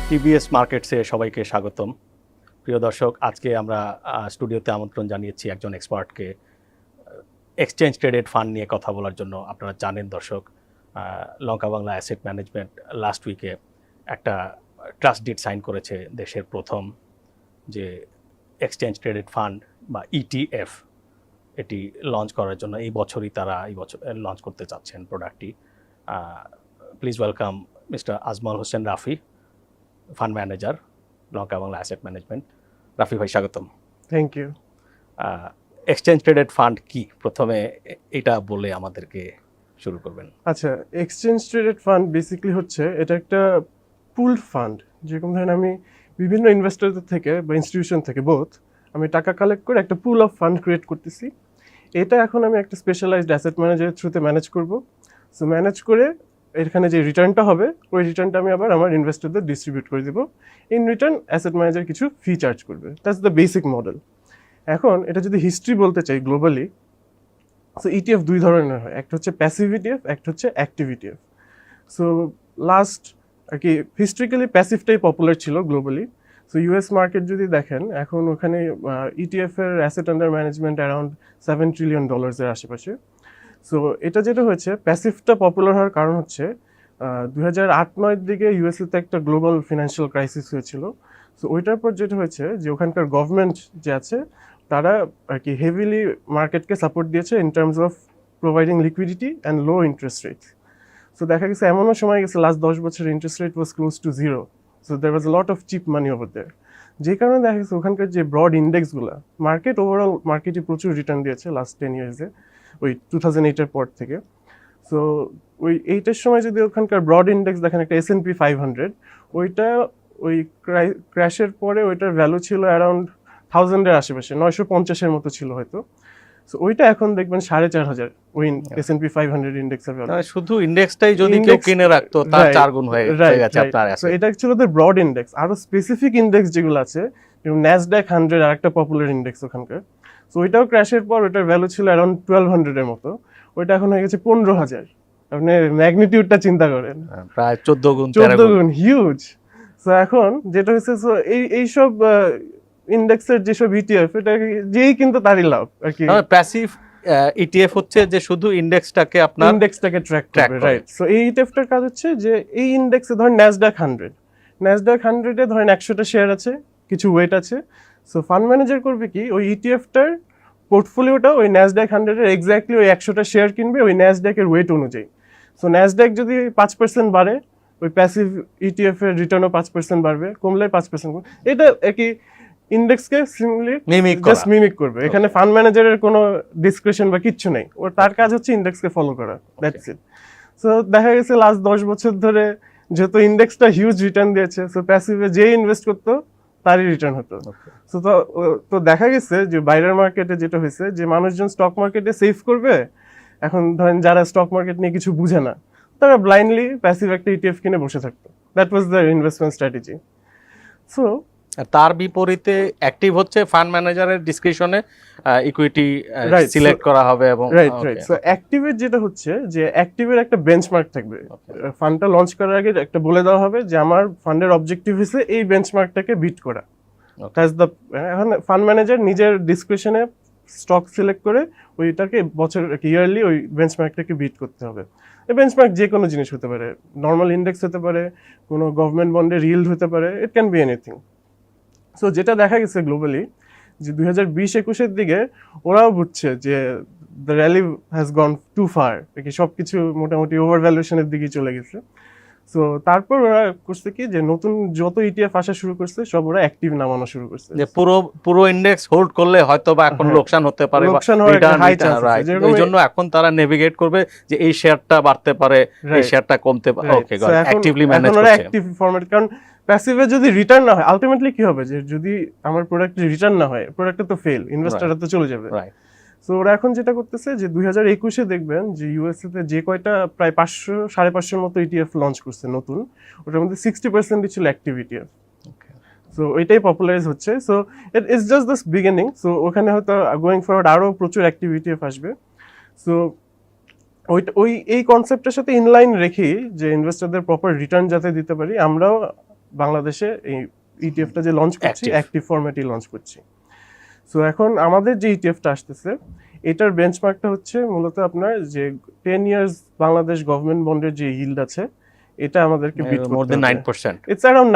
TBS মার্কেটসে সবাইকে স্বাগতম। প্রিয় দর্শক, আজকে আমরা স্টুডিওতে আমন্ত্রণ জানিয়েছি একজন এক্সপার্টকে এক্সচেঞ্জ ট্রেডেড ফান্ড নিয়ে কথা বলার জন্য। আপনারা জানেন দর্শক, Lanka Bangla asset management last উইকে একটা ট্রাস্ট ডিড সাইন করেছে দেশের প্রথম যে এক্সচেঞ্জ ট্রেডেড ফান্ড বা ইটিএফ, এটি লঞ্চ করার জন্য এই বছরই তারা লঞ্চ করতে চাচ্ছেন প্রোডাক্টটি। Please welcome mister Azmal Hossain Rafi, fund manager, Lanka Bangla asset management. Rafi ভাই, স্বাগতম। Thank you. Exchange traded fund কি, প্রথমে এটা বলে আমাদেরকে শুরু করবেন। আচ্ছা, এক্সচেঞ্জ ট্রেডেড ফান্ড বেসিক্যালি হচ্ছে এটা একটা পুলড ফান্ড। যেরকম ধরেন আমি বিভিন্ন ইনভেস্টরদের থেকে বা ইনস্টিটিউশন থেকে আমি টাকা কালেক্ট করে একটা পুল অফ ফান্ড ক্রিয়েট করতেছি। এটা এখন আমি একটা স্পেশালাইজড অ্যাসেট ম্যানেজারের থ্রুতে ম্যানেজ করব। সো ম্যানেজ করে এখানে যে রিটার্নটা হবে ওই রিটার্নটা আমি আবার আমার ইনভেস্টরদের ডিস্ট্রিবিউট করে দেবো। ইন রিটার্ন অ্যাসেট ম্যানেজার কিছু ফি চার্জ করবে। That's the basic model. এখন এটা যদি হিস্ট্রি বলতে চাই গ্লোবালি, সো ইটিএফ দুই ধরনের হয়, একটা হচ্ছে প্যাসিভ ইটিএফ, একটা হচ্ছে অ্যাক্টিভ ইটিএফ। সো লাস্ট আর কি হিস্ট্রিক্যালি প্যাসিভটাই পপুলার ছিল গ্লোবালি। সো ইউএস মার্কেট যদি দেখেন, এখন ওখানে ইটিএফ এর asset under management around $7 trillion এর আশেপাশে। সো এটা যেটা হয়েছে, প্যাসিভটা পপুলার হওয়ার কারণ হচ্ছে 2008-09 দিকে ইউএসএতে একটা গ্লোবাল ফিনান্সিয়াল ক্রাইসিস হয়েছিল। সো ওইটার পর যেটা হয়েছে যে ওখানকার গভর্নমেন্ট যে আছে তারা আর কি হেভিলি মার্কেটকে সাপোর্ট দিয়েছে in terms of providing liquidity and low interest rate. So দেখা গেছে এমনও সময় গেছে লাস্ট 10 বছর interest rate was close to zero. So there was lot of cheap money over there. যে কারণে দেখা গেছে ওখানকার যে ব্রড ইন্ডেক্সগুলো, মার্কেট ওভারঅল মার্কেটে প্রচুর রিটার্ন দিয়েছে লাস্ট 10 ইয়ার্সে, ওই 2008-এর পর থেকে। সো ওই 8-এর সময় যদি ওখানকার ব্রড ইন্ডেক্স দেখেন, একটা S&P 500, ওইটা ওই ক্র্যাশের পরে ওইটার ভ্যালু ছিল অ্যারাউন্ড 1000-এর আশেপাশে, 950-এর মতো ছিল হয়তো। সো ওইটা এখন দেখবেন 4500 ওই S&P 500 ইন্ডেক্সের ভ্যালু। শুধু ইন্ডেক্সটাই যদি কেউ কিনে রাখতো তার 4 গুণ হয়ে গেছে আপনার অ্যাসেট। সো এটা ছিল ওদের ব্রড ইন্ডেক্স। আরো স্পেসিফিক ইন্ডেক্স যেগুলো আছে, যেমন ন্যাসড্যাক 100 আর একটা পপুলার ইন্ডেক্স ওখানকার। সো ওইটাও ক্র্যাশের পর ওইটার ভ্যালু ছিল অ্যারাউন্ড 1200-এর মতো, ওইটা এখন হয়ে গেছে 15000। আপনি ম্যাগনিটিউডটা চিন্তা করেন, প্রায় 14 গুণ, 14 গুণ, হিউজ। সো এখন যেটা হচ্ছে, সো এইসব ইন্ডেক্সের যেসব ইটিএফ, এটা যেই কিন্তু তারই লাভ আর কি। প্যাসিভ ইটিএফ হচ্ছে যে শুধু ইন্ডেক্সটাকে আপনার ইন্ডেক্সটাকে ট্র্যাক করবে, রাইট। সো এই ইটিএফটার কাজ হচ্ছে যে এই ইন্ডেক্সে ধরেন ন্যাসড্যাক 100-এ ধরেন 100টা শেয়ার আছে, কিছু ওয়েট আছে। সো ফান্ড ম্যানেজার করবে কি, ওই ইটিএফটার পোর্টফোলিওটা ওই ন্যাসড্যাক 100-এর এক্স্যাক্টলি ওই 100টা শেয়ার কিনবে ওই ন্যাসড্যাকের ওয়েট অনুযায়ী। সো ন্যাসড্যাক যদি 5% বাড়ে, ওই প্যাসিভ ইটিএফ এর রিটার্নও 5% বাড়বে, কমলে 5%। এটা একই ইন্ডেক্সকে সিমলি জাস্ট মিমিক করবে। এখানে ফান্ড ম্যানেজারের কোনো ডিসক্রিপশন বা কিচ্ছু নেই, ওর তার কাজ হচ্ছে ইন্ডেক্সকে ফলো করা, দ্যাটস ইট। সো দেখা গেছে লাস্ট 10 বছর ধরে যেহেতু ইন্ডেক্সটা হিউজ রিটার্ন দিয়েছে, সো প্যাসিভে যে ইনভেস্ট করতো তারই রিটার্ন হতো। সো তো দেখা গেছে যে বাইরের মার্কেটে যেটা হয়েছে, যে মানুষজন স্টক মার্কেটে সেভ করবে। এখন ধরেন যারা স্টক মার্কেট নিয়ে কিছু বুঝে না, তারা ব্লাইন্ডলি প্যাসিভ একটা ইটিএফ কিনে বসে থাকতো। That was the investment strategy. So তার বিপরীতে অ্যাক্টিভ হচ্ছে ফান্ড ম্যানেজারের ডিসক্রিপশনে ইকুইটি সিলেক্ট করা হবে এবং রাইট। সো অ্যাক্টিভের যেটা হচ্ছে যে অ্যাক্টিভের একটা বেঞ্চমার্ক থাকবে। ফান্ডটা লঞ্চ করার আগে একটা বলে দেওয়া হবে যে আমার ফান্ডের অবজেক্টিভ হচ্ছে এই বেঞ্চমার্কটাকে বিট করা। দ্যাটস দ্য, এখন ফান্ড ম্যানেজার নিজের ডিসক্রিপশনে স্টক সিলেক্ট করে ওইটাকে বছর ইয়ারলি ওই বেঞ্চমার্কটাকে বিট করতে হবে। এই বেঞ্চমার্ক যে কোনো জিনিস হতে পারে, নর্মাল ইন্ডেক্স হতে পারে, কোনো গভর্নমেন্ট বন্ডের yield হতে পারে, ইট ক্যান বি এনিথিং। সো যেটা দেখা গেছে গ্লোবালি, যে 2020-21-এর দিকে ওরাও বুঝছে যে the rally has gone too far, সবকিছু মোটামুটি ওভার ভ্যালুয়েশনের দিকে চলে গেছে। সো তারপর ওরা করছে কি, যে নতুন যত ইটিএফ আসা শুরু করছে সব ওরা অ্যাক্টিভ নামানো শুরু করছে। যে পুরো ইন্ডেক্স হোল্ড করলে হয়তো বা এখন লোকসান হতে পারে, এই জন্য এখন তারা নেভিগেট করবে যে এই শেয়ারটা বাড়তে পারে, এই শেয়ারটা কমতে পারে। ওকে, অ্যাক্টিভলি ম্যানেজ করছে। অ্যাক্টিভ ফরম্যাট, কারণ প্যাসিভে যদি রিটার্ন না হয়, আলটিমেটলি কি হবে, যে যদি আমার প্রোডাক্টে রিটার্ন না হয়, প্রোডাক্টটা তো ফেল, ইনভেস্টররা তো চলে যাবে। সো ওরা এখন যেটা করতেছে যে 2021-এ দেখবেন যে ইউএসএতে যে কয়টা প্রায় 500-550 মতো ইটিএফ লঞ্চ করছে নতুন, ওটার মধ্যে 60% ছিল অ্যাক্টিভ ইটিএফ। সো ওইটাই পপুলারাইজ হচ্ছে। So it's just this beginning. So ওখানে হয়তো গোয়িং ফরওয়ার্ড আরও প্রচুর অ্যাক্টিভ ইটিএফ আসবে। সো ওই এই কনসেপ্টের সাথে ইনলাইন রেখেই যে ইনভেস্টরদের প্রপার রিটার্ন যাতে দিতে পারি, আমরাও বাংলাদেশে এই ইটিএফটা যে লঞ্চ করছি Active. অ্যাক্টিভ ফরম্যাটই লঞ্চ করছি। সো এখন আমাদের যে ইটিএফটা আসতেছে এটার বেঞ্চমার্কটা হচ্ছে মূলত আপনার যে 10 ইয়ার্স বাংলাদেশ গভর্নমেন্ট বন্ডের যে yield আছে এটা আমাদেরকে বিট মোর করতে দেন হবে। 9%। It's around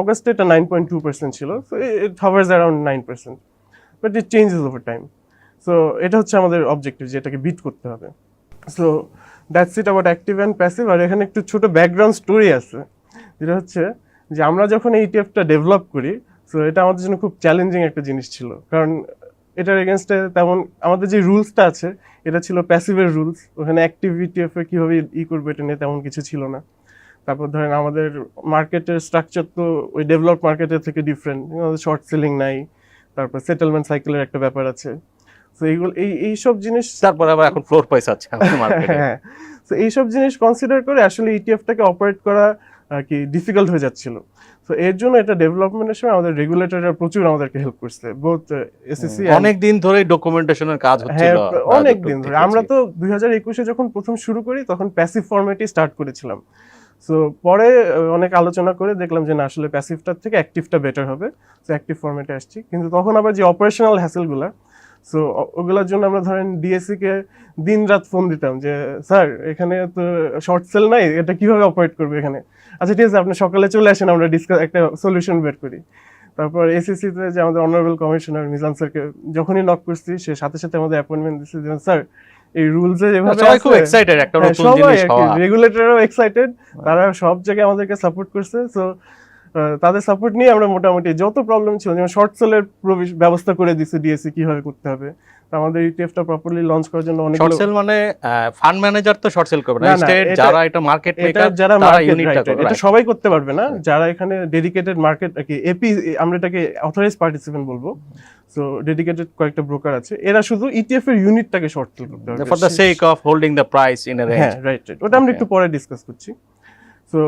অগাস্টে এটা 9.2% ছিল, so it hovers around 9%, but it changes over time. So এটা হচ্ছে আমাদের অবজেক্টিভ, যে এটাকে বিট করতে হবে। So that's it about active and passive. আর এখানে একটু ছোট ব্যাকগ্রাউন্ড স্টোরি আছে, যেটা হচ্ছে যে আমরা যখন এই ইটিএফটা ডেভেলপ করি, সো এটা আমাদের জন্য খুব চ্যালেঞ্জিং একটা জিনিস ছিল, কারণ এটার এগেনস্টে তেমন আমাদের যে রুলসটা আছে এটা ছিল প্যাসিভের রুলস। ওখানে অ্যাক্টিভ ইটিএফ এর কীভাবে করবো এটা নিয়ে তেমন কিছু ছিল না। তারপর ধরেন আমাদের মার্কেটের স্ট্রাকচার তো ওই ডেভেলপড মার্কেটের থেকে ডিফারেন্ট, শর্ট সেলিং নাই, তারপর সেটেলমেন্ট সাইকেলের একটা ব্যাপার আছে। তো এইগুলো এইসব জিনিস, তারপর আবার এখন ফ্লোর প্রাইস আছে মার্কেটে। হ্যাঁ, তো এইসব জিনিস কনসিডার করে আসলে ইটিএফটাকে অপারেট করা আর কি ডিফিকাল্ট হয়ে যাচ্ছিল। তো এর জন্য এটা ডেভেলপমেন্টের সময় আমাদের রেগুলেটররা প্রচুর আমাদেরকে হেল্প করছে, বোথ এসএসসি। অনেক দিন ধরে ডকুমেন্টেশনের কাজ হচ্ছিল। হ্যাঁ, অনেক দিন ধরে। আমরা তো 2021-এ যখন প্রথম শুরু করি তখন প্যাসিভ ফরম্যাটই স্টার্ট করেছিলাম। সো পরে অনেক আলোচনা করে দেখলাম যে না, আসলে প্যাসিভটার থেকে অ্যাক্টিভটা বেটার হবে, সো অ্যাক্টিভ ফরম্যাটে আসছি। কিন্তু তখন আবার যে অপারেশনাল হ্যাসেলগুলো, সো ওগুলোর জন্য আমরা ধরেন ডিএসসি কে দিন রাত ফোন দিতাম যে স্যার এখানে তো শর্ট সেল নাই, এটা কিভাবে অপারেট করবে এখানে। আচ্ছা ঠিক আছে, আপনি সকালে চলে আসেন, আমরা একটা সলিউশন বের করি। তারপর এসিসিতে যে আমাদের অনারেবল কমিশনার মিজান স্যারকে যখনই নক করছি, সে সাথে সাথে আমাদের অ্যাপয়েন্টমেন্ট দিচ্ছে যে স্যার এই রুলস যেভাবে সবাই খুব এক্সাইটেড একটা নতুন জিনিস হওয়া। রেগুলেটরও এক্সাইটেড, তারা সব জায়গায় আমাদেরকে সাপোর্ট করছে। সো তাদের সাপোর্ট নিয়ে আমরা মোটামুটি যত প্রবলেম ছিল, যেমন শর্ট সেলের ব্যবস্থা করে দিচ্ছে ডিএসসি কিভাবে করতে হবে। তো আমাদের ইটিএফটা প্রপারলি লঞ্চ করার জন্য অনেক শর্ট সেল মানে ফান্ড ম্যানেজার তো শর্ট সেল করবে না, না, স্টেট যারা এটা মার্কেট মেকার যারা তারা মার্কেট ইউনিটটা করবে। এটা সবাই করতে পারবে না, যারা এখানে ডেডিকেটেড মার্কেট কি এপি, আমরা এটাকে অথরাইজ পার্টিসিপেন্ট বলবো। সো ডেডিকেটেড কয়েকটা ব্রোকার আছে, এরা শুধু ইটিএফ এর ইউনিটটাকে শর্ট সেল করতে পারবে for the sake of holding the price in a range. হ্যাঁ, রাইট, ওটা আমরা একটু পরে ডিসকাস করছি। সো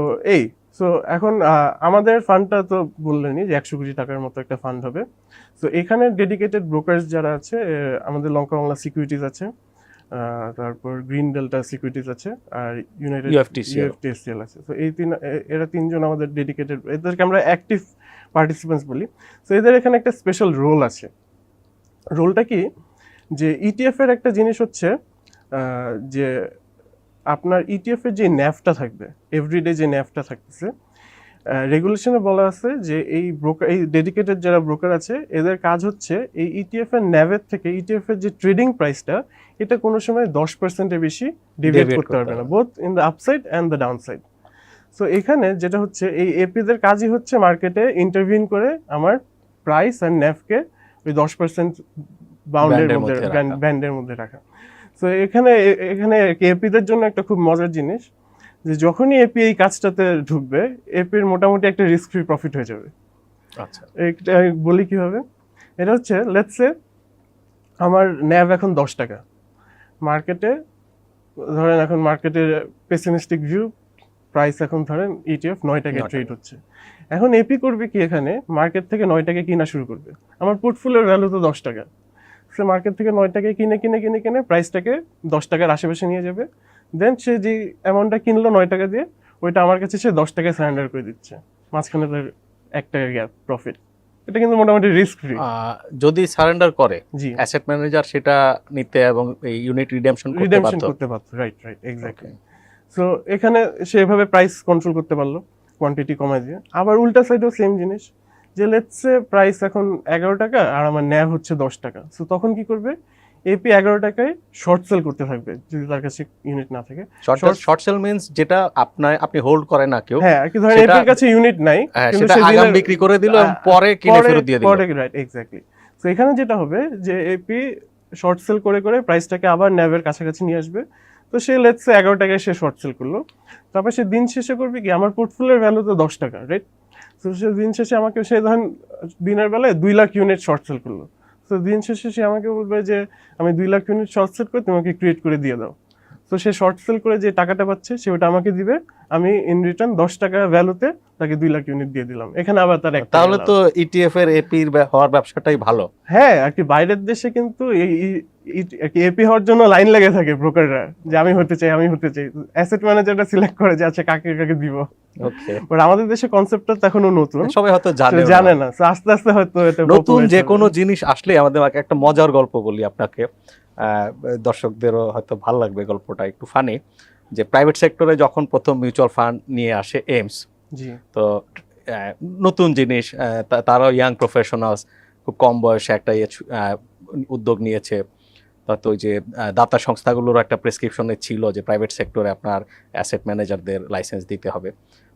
সো এখন আমাদের ফান্ডটা তো বললেনই যে 100 কোটি টাকার মতো একটা ফান্ড হবে। সো এখানে ডেডিকেটেড ব্রোকার্স যারা আছে, আমাদের লঙ্কা বাংলা সিকিউরিটিজ আছে, তারপর গ্রিন ডেল্টা সিকিউরিটিজ আছে, আর ইউনাইটেড ইউএফটিএসএল আছে। তো এরা তিনজন আমাদের ডেডিকেটেড, এদেরকে আমরা অ্যাক্টিভ পার্টিসিপেন্টস বলি। সো এদের এখানে একটা স্পেশাল রোল আছে। রোলটা কি, যে ইটিএফ এর একটা জিনিস হচ্ছে যে আপনার ইটিএফ এর যে ন্যাভটা থাকবে, এভরিডে যে ন্যাভটা থাকতেছে, রেগুলেশনে বলা আছে যে এই ব্রোকার, এই ডেডিকেটেড যারা ব্রোকার আছে, এদের কাজ হচ্ছে এই ইটিএফ এর ন্যাভের থেকে ইটিএফ এর যে ট্রেডিং প্রাইসটা, এটা কোনো সময় 10%-এর বেশি ডিভিয়েট করতে পারবে না, both in the upside and the downside. So এখানে যেটা হচ্ছে, এই এপিদের কাজই হচ্ছে মার্কেটে ইন্টারভিন করে আমার প্রাইস আর ন্যাভকে ওই 10% ব্যান্ডের মধ্যে রাখা। সো এখানে এপিদের জন্য একটা খুব মজার জিনিস, যে যখনই এপি এই কাজটাতে ঢুকবে, এপির মোটামুটি একটা রিস্ক ফ্রি প্রফিট হয়ে যাবে। আচ্ছা, এটা আমি বলি কিভাবে। এটা হচ্ছে, লেটস সে আমার ন্যাভ এখন 10 টাকা, মার্কেটে ধরেন এখন মার্কেটের পেসিমিস্টিক ভিউ, প্রাইস এখন ধরেন ইটিএফ 9 টাকায় ট্রেড হচ্ছে। এখন এপি করবে কি, এখানে মার্কেট থেকে 9 টাকায় কিনা শুরু করবে। আমার পোর্টফোলিওর ভ্যালু তো 10 টাকা, সে মার্কেট থেকে 9 টাকায় কিনে প্রাইসটাকে 10 টাকার আশেপাশে নিয়ে যাবে। দেন সে যে অ্যামাউন্টটা কিনলো 9 টাকা দিয়ে, ওইটা আমার কাছে সে 10 টাকায় সারেন্ডার করে দিচ্ছে, মাঝখানে তার 1 টাকা গ্যাপ প্রফিট। এটা কিন্তু মোটামুটি রিস্ক ফ্রি। যদি সারেন্ডার করে জি, অ্যাসেট ম্যানেজার সেটা নিতে এবং এই ইউনিট রিডেমশন করতে পারতো। Right, exactly. সো এখানে সে এভাবে প্রাইস কন্ট্রোল করতে পারলো, কোয়ান্টিটি কমায় দিয়ে। আবার উল্টা সাইডেও সেম জিনিস, যে লেটস সে প্রাইস এখন 11 টাকা আর আমার ন্যাভ হচ্ছে 10 টাকা। সো তখন কি করবে, এপি 11 টাকায় শর্ট সেল করতে থাকবে যদি তার কাছে ইউনিট না থাকে। শর্ট সেল মিন্স যেটা আপনি হোল্ড করে না কেউ, হ্যাঁ, কি ধরেন এপির কাছে ইউনিট নাই, কিন্তু সে আগাম বিক্রি করে দিল এবং পরে কিনে ফেরত দিয়ে দিল। Right, exactly. সো এখানে যেটা হবে, যে এপি শর্ট সেল করে প্রাইসটাকে আবার ন্যাভের কাছাকাছি নিয়ে আসবে। তো সে লেটস সে 11 টাকায় সে শর্ট সেল করলো, তারপর সে দিন শেষে করবে কি, আমার পোর্টফোলিওর ভ্যালু তো 10 টাকা, রাইট। তো সে দিন শেষে আমাকে, সে ধরেন দিনের বেলায় 2 লাখ ইউনিট শর্ট সেল করলো। তো দিন শেষে সে আমাকে বলবে যে আমি 2 লাখ ইউনিট শর্ট সেল করে তোমাকে ক্রিয়েট করে দিয়ে দাও। তো সে শর্ট সেল করে যে টাকাটা পাচ্ছে সে ওটা আমাকে দিবে, আমি ইন রিটার্ন 10 টাকা ভ্যালুতে তাকে 2 লাখ ইউনিট দিয়ে দিলাম, এখানে আবার তার একটা তাহলে তো ইটিএফ এর এপির হওয়ার ব্যবসাটাই ভালো। হ্যাঁ আর কি, বাইরের দেশে কিন্তু এপি হওয়ার জন্য লাইন লেগে থাকে ব্রোকাররা, যে আমি হতে চাই অ্যাসেট ম্যানেজাররা সিলেক্ট করে যে আচ্ছা কাকে কাকে দিব। ওকে, বাট আমাদের দেশে কনসেপ্টটা এখনো নতুন, সবাই হয়তো জানে না। So আস্তে আস্তে হয়তো এটা নতুন popular যে হবে। কোনো জিনিস আসলে আমাদের একটা মজার গল্প বলি আপনাকে, দর্শকদেরও হয়তো ভালো লাগবে গল্পটা, একটু ফানি। যে প্রাইভেট সেক্টরে যখন প্রথম মিউচুয়াল ফান্ড নিয়ে আসে এইমস, জি তো নতুন জিনিস, তারাও ইয়াং প্রফেশনালস, খুব কম বয়সে একটা উদ্যোগ নিয়েছে। তো ওই যে দাতা সংস্থাগুলোর একটা প্রেসক্রিপশনে ছিল যে প্রাইভেট সেক্টরে আপনার অ্যাসেট ম্যানেজারদের লাইসেন্স দিতে হবে।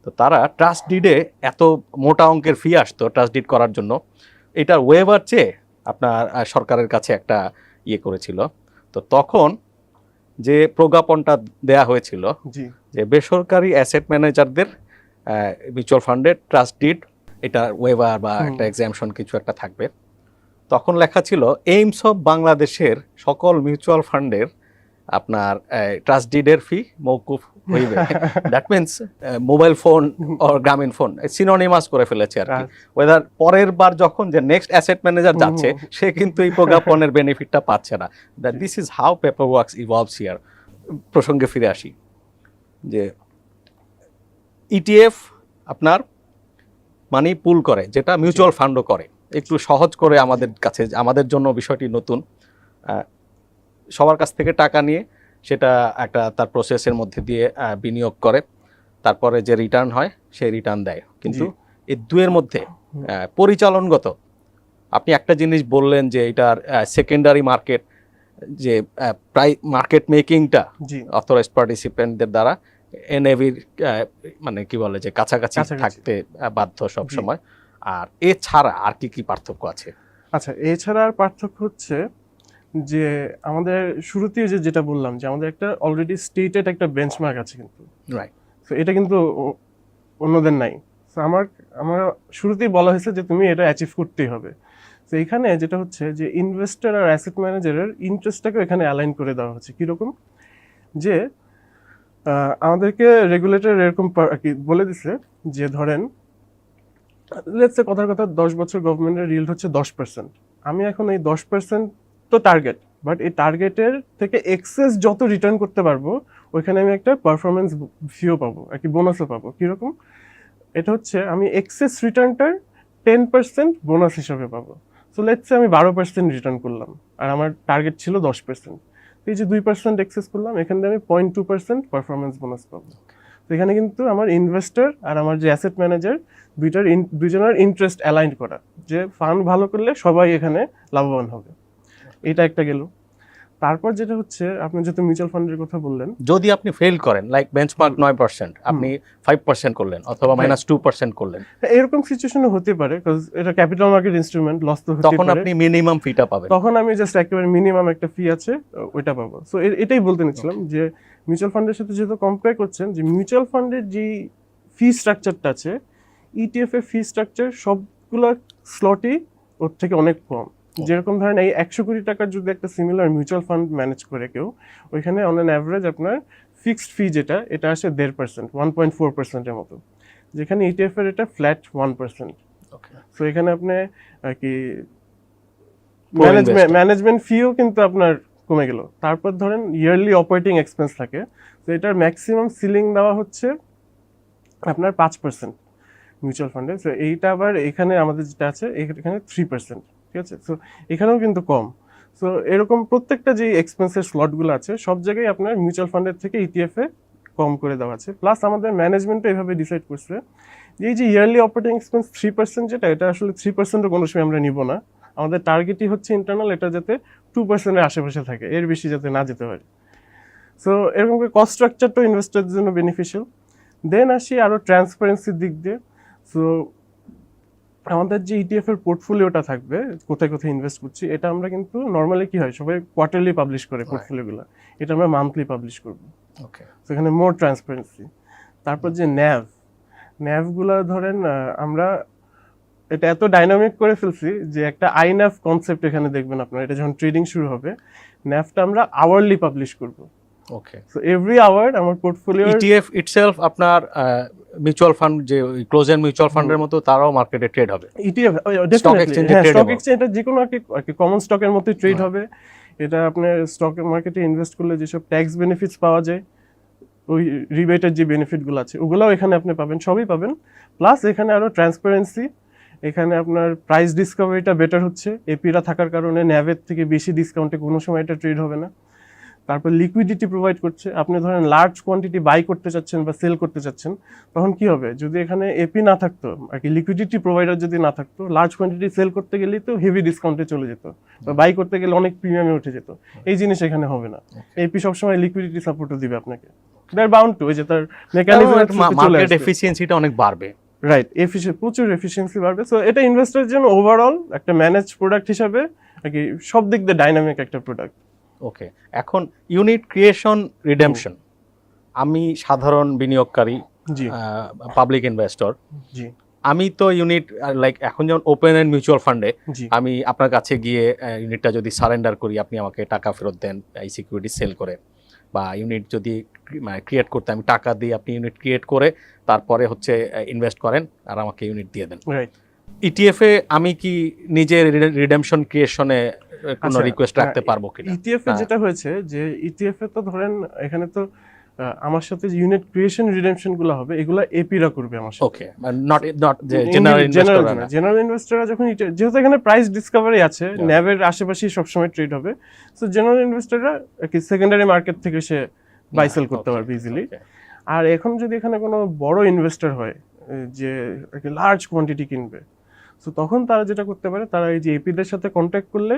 তো তারা ট্রাস্ট ডিডে এত মোটা অঙ্কের ফি আসতো ট্রাস্ট ডিড করার জন্য, এটার ওয়েভার চেয়ে আপনার সরকারের কাছে একটা ইয়ে করেছিল। তো তখন যে প্রজ্ঞাপনটা দেয়া হয়েছিল জি যে বেসরকারি অ্যাসেট ম্যানেজারদের মিউচুয়াল ফান্ডের ট্রাস্ট ডিড এটা ওয়েভার বা একটা এক্সামশন কিছু একটা থাকবে। তখন লেখা ছিল এইমস অফ বাংলাদেশের সকল মিউচুয়াল ফান্ডের আপনার ট্রাস্ট ডিডের ফি মওকুফ হইবে। That means mobile phone or গ্রামীণ ফোন সিনোনিমাস করে ফেলেছে আর কি। ওয়েদার পরের বার যখন যে নেক্সট অ্যাসেট ম্যানেজার যাচ্ছে সে কিন্তু এই প্রজ্ঞাপনের বেনিফিটটা পাচ্ছে না। That this is how paper works evolves here. প্রসঙ্গে ফিরে আসি যে ইটিএফ আপনার মানি পুল করে, যেটা মিউচুয়াল ফান্ডও করে। একটু সহজ করে আমাদের কাছে, আমাদের জন্য বিষয়টি নতুন। সবার কাছ থেকে টাকা নিয়ে সেটা একটা তার প্রসেসের মধ্যে দিয়ে বিনিয়োগ করে, তারপরে যে রিটার্ন হয় সেই রিটার্ন দেয়। কিন্তু এই দুয়ের মধ্যে পরিচালনগত আপনি একটা জিনিস বললেন যে এটার সেকেন্ডারি মার্কেট, যে মার্কেট মেকিংটা অথরাইজড পার্টিসিপেন্টদের দ্বারা এনএভির মানে কি বলে যে কাছাকাছি থাকতে বাধ্য সব সময়। আর এছাড়া আর কি কি পার্থক্য আছে? আচ্ছা, এছাড়া আর পার্থক্য হচ্ছে যে আমাদের শুরুতেই যেটা বললাম যে আমাদের একটা অলরেডি স্টেটেড একটা বেঞ্চমার্ক আছে কিন্তু, রাইট। তো এটা কিন্তু অন্যদের নাই। তো আমার শুরুতেই বলা হয়েছে যে তুমি এটা অ্যাচিভ করতেই হবে। তো এখানে যেটা হচ্ছে যে ইনভেস্টর আর অ্যাসেট ম্যানেজারের ইন্টারেস্টটাকে এখানে অ্যালাইন করে দেওয়া হচ্ছে। কীরকম যে আমাদেরকে রেগুলেটর এরকম বলে দিছে যে ধরেন লেটস সে কথার কথা 10 বছর গভর্নমেন্টের রিল্ড হচ্ছে 10%। আমি এখন এই 10% তো টার্গেট, বাট এই টার্গেটের থেকে এক্সেস যত রিটার্ন করতে পারবো ওইখানে আমি একটা পারফরমেন্স ফিও পাবো, আর কি বোনাসও পাবো। কীরকম? এটা হচ্ছে আমি এক্সেস রিটার্নটার 10% বোনাস হিসাবে পাবো। সো লেটস সে আমি 12% রিটার্ন করলাম আর আমার টার্গেট ছিল 10%। এই যে 2% এক্সেস করলাম, এখান থেকে আমি 0.2% পারফরমেন্স বোনাস পাবো। তো এখানে কিন্তু আমার ইনভেস্টর আর আমার যে অ্যাসেট ম্যানেজার দুইজনের ইন্টারেস্ট অ্যালাইন করা, যে ফান্ড ভালো করলে সবাই এখানে লাভবান হবে। এটা একটা গেল। তারপর যেটা হচ্ছে আপনি যেহেতু মিউচুয়াল ফান্ডের কথা বললেন, যদি আপনি ফেল করেন, লাইক বেঞ্চমার্ক 9%, আপনি 5% করলেন অথবা -2% করলেন, এরকম সিচুয়েশনও হতে পারে, কারণ এটা ক্যাপিটাল মার্কেট ইনস্ট্রুমেন্ট, লস তো হতে পারে। তখন আপনি মিনিমাম ফিটা পাবেন। তখন আমি জাস্ট একেবারে মিনিমাম একটা ফি আছে ওইটা পাবো। সো এটাই বলতে নিচ্ছিলাম যে মিউচুয়াল ফান্ডের সাথে যেহেতু কম্পেয়ার করছেন, যে মিউচুয়াল ফান্ডের যে ফি স্ট্রাকচারটা আছে, ইটিএফ এর ফি স্ট্রাকচার সবগুলো স্লটই ওর থেকে অনেক কম। যেরকম ধরেন এই 100 কোটি টাকার যদি একটা সিমিলার মিউচুয়াল ফান্ড ম্যানেজ করে কেউ, ওইখানে অন অ্যান অ্যাভারেজ আপনার ফিক্সড ফি এটা আসে 1.5%, 1.4%-এর মতো, যেখানে ইটিএফ এর এটা ফ্ল্যাট 1%। সো এখানে আপনি আর কি ম্যানেজমেন্ট ফিও কিন্তু আপনার কমে গেল। তারপর ধরেন ইয়ারলি অপারেটিং এক্সপেন্স থাকে, তো এটার ম্যাক্সিমাম সিলিং দেওয়া হচ্ছে আপনার 5% মিউচুয়াল ফান্ডে। সো এইটা আবার এখানে আমাদের যেটা আছে এখানে 3%, ঠিক আছে? সো এখানেও কিন্তু কম। সো এরকম প্রত্যেকটা যে এক্সপেন্সের স্লটগুলো আছে সব জায়গায় আপনার মিউচুয়াল ফান্ডের থেকে ইটিএফে কম করে দেওয়া আছে। প্লাস আমাদের ম্যানেজমেন্টও এভাবে ডিসাইড করছে যে এই যে ইয়ারলি অপারেটিং এক্সপেন্স 3% যেটা, এটা আসলে 3%ও কোনো সময় আমরা নিব না। আমাদের টার্গেটই হচ্ছে ইন্টারনাল, এটা যাতে 2%-এর আশেপাশে থাকে, এর বেশি যাতে না যেতে পারে। সো এরকম করে কস্ট স্ট্রাকচারটাও ইনভেস্টরদের জন্য বেনিফিশিয়াল। দেন আসি আরও ট্রান্সপারেন্সির দিক দিয়ে। সো আমাদের যে ইটিএফ এর পোর্টফোলিওটা থাকবে, কোথায় কোথায় ইনভেস্ট করছি, এটা আমরা কিন্তু নর্মালি কি হয় সবাই কোয়ার্টারলি পাবলিশ করে পোর্টফোলিওগুলো, এটা আমরা মান্থলি পাবলিশ করব। ওকে, সেখানে মোর ট্রান্সপারেন্সি। তারপর যে ন্যাভগুলো ধরেন আমরা এটা এত ডাইনামিক করে ফেলছি যে একটা আইন্যাভ কনসেপ্ট এখানে দেখবেন আপনারা, এটা যখন ট্রেডিং শুরু হবে ন্যাভটা আমরা আওয়ারলি পাবলিশ করব। ওকে, সো এভরি আওয়ার আমার পোর্টফোলিও ইটিএফ ইটসেলফ আপনার মিউচুয়াল ফান্ড যে ক্লোজ এন্ড মিউচুয়াল ফান্ডের মতো তারাও মার্কেটে ট্রেড হবে, ইটিএফ স্টক ডেফিনেটলি এক্সচেঞ্জে হ্যাঁ ট্রেড স্টক হবে। এক্সচেঞ্জ এটা যে কোনো আর কি কমন স্টকের মতোই ট্রেড হ্যাঁ। হবে। এটা আপনার স্টক মার্কেটে ইনভেস্ট করলে যেসব ট্যাক্স বেনিফিটস পাওয়া যায়, ওই রিবেটের যে বেনিফিটগুলো আছে ওগুলোও এখানে আপনি পাবেন, সবই পাবেন। প্লাস এখানে আরও ট্রান্সপারেন্সি, এখানে আপনার প্রাইস ডিসকভারিটা বেটার হচ্ছে, এপিরা থাকার কারণে ন্যাভের থেকে বেশি ডিসকাউন্টে কোনো সময় এটা ট্রেড হবে না। তারপর লিকুইডিটি প্রোভাইড করছে, আপনি ধরেন লার্জ কোয়ান্টিটি বাই করতে চাচ্ছেন বা সেল করতে চাচ্ছেন, তখন কি হবে যদি এখানে এপি না থাকতো আর কি, লিকুইডিটি প্রোভাইডার যদি না থাকতো, লার্জ কোয়ান্টিটি সেল করতে গেলেই তো হেভি ডিসকাউন্টে চলে যেত, বা বাই করতে গেলে অনেক প্রিমিয়ামে উঠে যেত। এই জিনিস এখানে হবে না, এপি সবসময় লিকুইডিটি সাপোর্টও দিবে আপনাকে, দ্যাট বাউন্ড টু, যে তার মেকানিজম মার্কেট এফিসিয়েন্সিটা অনেক বাড়বে। রাইট, প্রচুর এফিসিয়েন্সি বাড়বে। সো এটা ইনভেস্টরের জন্য ওভারঅল একটা ম্যানেজ প্রোডাক্ট হিসাবে আর কি সব দিক দিয়ে ডাইনামিক একটা প্রোডাক্ট। ওকে, এখন ইউনিট ক্রিয়েশন রিডেমশন, আমি সাধারণ বিনিয়োগকারী, জি পাবলিক ইনভেস্টর, জি আমি তো ইউনিট লাইক এখন যেমন ওপেন এন্ড মিউচুয়াল ফান্ডে জি আমি আপনার কাছে গিয়ে ইউনিটটা যদি সারেন্ডার করি, আপনি আমাকে টাকা ফেরত দেন এই সিকিউরিটি সেল করে, বা ইউনিট যদি ক্রিয়েট করতে আমি টাকা দিই, আপনি ইউনিট ক্রিয়েট করে তারপরে হচ্ছে ইনভেস্ট করেন আর আমাকে ইউনিট দিয়ে দেন। রাইট। ইটিএফে আমি কি নিজের রিডেমশন ক্রিয়েশনে কোনো আচ্ছা, রিকোয়েস্ট রাখতে পারবো কিনা? ইটিএফ এ যেটা হয়েছে যে ইটিএফ এ তো ধরেন এখানে তো আমার সাথে যে ইউনিট ক্রিয়েশন রিডেমশন গুলো হবে এগুলো এপিরা করবে আমার সাথে। ওকে, নট যে জেনারেল ইনভেস্টর না। জেনারেল ইনভেস্টররা যখন যেহেতু এখানে প্রাইস ডিসকভারি আছে, Yeah. ন্যাভের আশেপাশেই সবসময় ট্রেড হবে, সো জেনারেল ইনভেস্টররা কি সেকেন্ডারি মার্কেট থেকে সে বাই সেল করতে পারবে ইজিলি। আর এখন যদি এখানে কোনো বড় ইনভেস্টর হয় যে লার্জ কোয়ান্টিটি কিনবে, সো তখন তারা যেটা করতে পারে, তারা এই যে এপিদের সাথে কন্ট্যাক্ট করলে